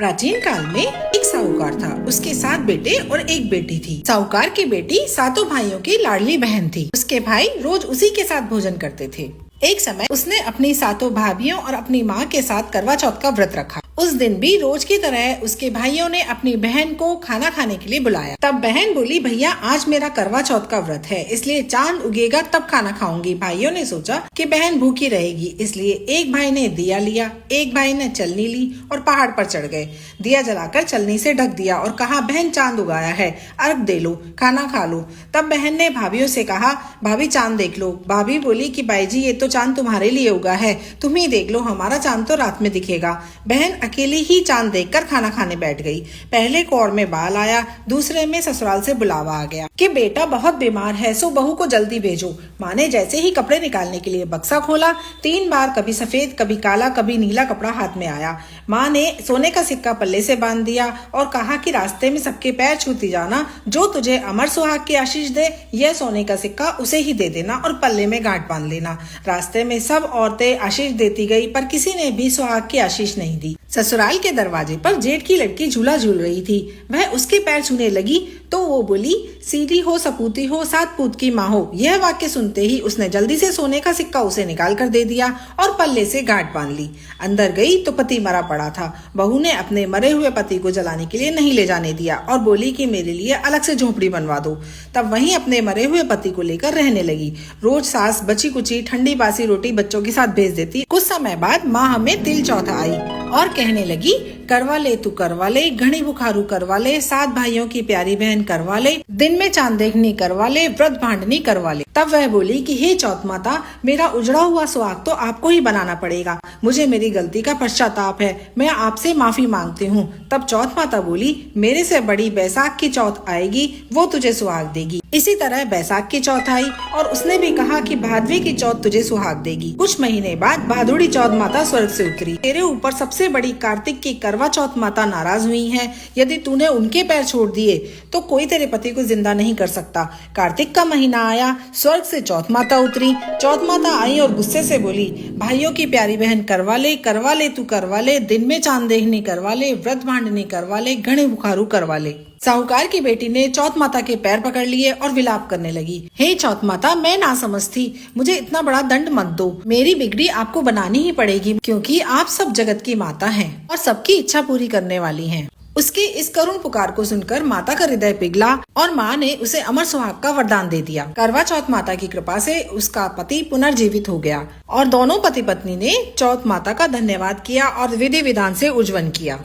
प्राचीन काल में एक साहूकार था। उसके 7 बेटे और एक बेटी थी। साहूकार की बेटी सातों भाइयों की लाडली बहन थी। उसके भाई रोज उसी के साथ भोजन करते थे। एक समय उसने अपनी सातों भाभियों और अपनी माँ के साथ करवा चौथ का व्रत रखा। उस दिन भी रोज की तरह उसके भाइयों ने अपनी बहन को खाना खाने के लिए बुलाया। तब बहन बोली, भैया आज मेरा करवा चौथ का व्रत है, इसलिए चांद उगेगा तब खाना खाऊंगी। भाइयों ने सोचा कि बहन भूखी रहेगी, इसलिए एक भाई ने दिया लिया, एक भाई ने चलनी ली और पहाड़ पर चढ़ गए। दिया जलाकर चलनी से ढक दिया और कहा, बहन चांद उगाया है, अर्घ दे लो, खाना खा लो। तब बहन ने भाभियों से कहा, भाभी चांद देख लो। भाभी बोली कि बाई जी ये तो चांद तुम्हारे लिए उगा है, तुम ही देख लो, हमारा चांद तो रात में दिखेगा। बहन अकेली ही चांद देखकर खाना खाने बैठ गई। पहले कौर में बाल आया, दूसरे में ससुराल से बुलावा आ गया कि बेटा बहुत बीमार है, सो बहू को जल्दी भेजो। माँ ने जैसे ही कपड़े निकालने के लिए बक्सा खोला, 3 बार कभी सफेद कभी काला कभी नीला कपड़ा हाथ में आया। माँ ने सोने का सिक्का पल्ले से बांध दिया और कहा कि रास्ते में सबके पैर छूती जाना, जो तुझे अमर सुहाग की आशीष दे यह सोने का सिक्का उसे ही दे देना और पल्ले में गांठ बांध लेना। रास्ते में सब औरतें आशीष देती गई, पर किसी ने भी सुहाग की आशीष नहीं दी। ससुराल के दरवाजे पर जेठ की लड़की झूला झूल रही थी। वह उसके पैर छूने लगी तो वो बोली, सीधी हो सपूती हो 7 पूत की माँ हो। यह वाक्य सुनते ही उसने जल्दी से सोने का सिक्का उसे निकाल कर दे दिया और पल्ले से गांठ बांध ली। अंदर गई तो पति मरा पड़ा था। बहू ने अपने मरे हुए पति को जलाने के लिए नहीं ले जाने दिया और बोली कि मेरे लिए अलग से झोपड़ी बनवा दो। तब वहीं अपने मरे हुए पति को लेकर रहने लगी। रोज सास बची कुची ठंडी बासी रोटी बच्चों के साथ भेज देती। कुछ समय बाद माँ हमें तिल चौथा आई और कहने लगी, करवा ले तू करवा ले, घड़ी बुखारू करवा ले, 7 भाइयों की प्यारी बहन करवा ले, दिन में चांद देखनी करवा ले, व्रत भांडनी करवा ले। तब वह बोली कि हे चौथ माता, मेरा उजड़ा हुआ सुहाग तो आपको ही बनाना पड़ेगा। मुझे मेरी गलती का पश्चाताप है, मैं आपसे माफी मांगती हूँ। तब चौथ माता बोली, मेरे से बड़ी बैसाख की चौथ आएगी, वो तुझे सुहाग देगी। इसी तरह बैसाख की चौथ आई और उसने भी कहा कि भादवी की चौथ तुझे सुहाग देगी। कुछ महीने बाद भादुड़ी चौथ माता स्वर्ग से उतरी। तेरे ऊपर सबसे बड़ी कार्तिक की करवा चौथ माता नाराज हुई है। यदि तूने उनके पैर छोड़ दिए तो कोई तेरे पति को जिंदा नहीं कर सकता। कार्तिक का महीना आया, स्वर्ग से चौथ माता उतरी। चौथ माता आई और गुस्से से बोली, भाइयों की प्यारी बहन करवा ले तू करवा ले, दिन में चांद देखनी करवा ले, व्रत भांडनी करवा ले, घड़े बुखारू करवा ले। साहूकार की बेटी ने चौथ माता के पैर पकड़ लिए और विलाप करने लगी, हे चौथ माता, मैं ना समझती, मुझे इतना बड़ा दंड मत दो। मेरी बिगड़ी आपको बनानी ही पड़ेगी, क्योंकि आप सब जगत की माता हैं और सबकी इच्छा पूरी करने वाली हैं। उसकी इस करुण पुकार को सुनकर माता का हृदय पिघला और माँ ने उसे अमर सुहाग का वरदान दे दिया। करवा चौथ माता की कृपा से उसका पति पुनर्जीवित हो गया और दोनों पति पत्नी ने चौथ माता का धन्यवाद किया और विधि विधान से उज्जवल किया।